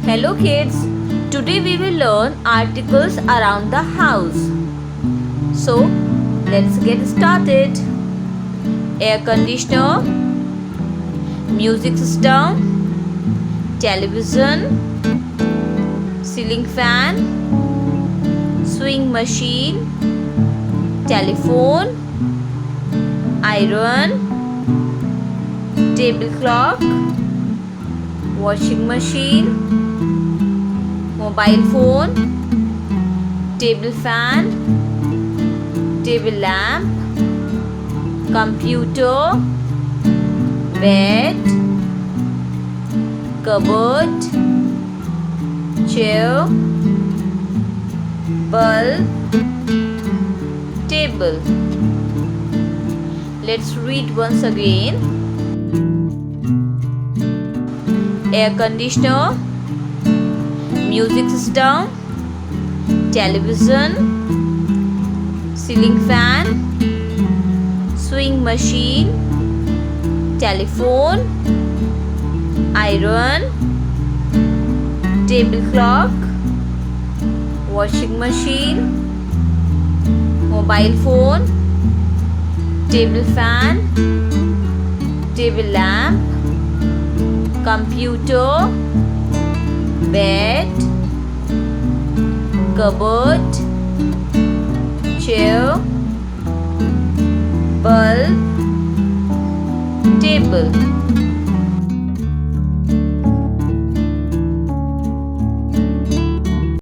Hello kids, today we will learn articles around the house. So let's get started. Air conditioner, music system, television, ceiling fan, sewing machine, telephone, iron, table clock, washing machine, mobile phone, table fan, table lamp, computer, bed, cupboard, chair, bulb, table. Let's read once again. Air conditioner, music system, television, ceiling fan, sewing machine, telephone, iron, table clock, washing machine, mobile phone, table fan, table lamp, computer, bed, cupboard, chair, bulb, table.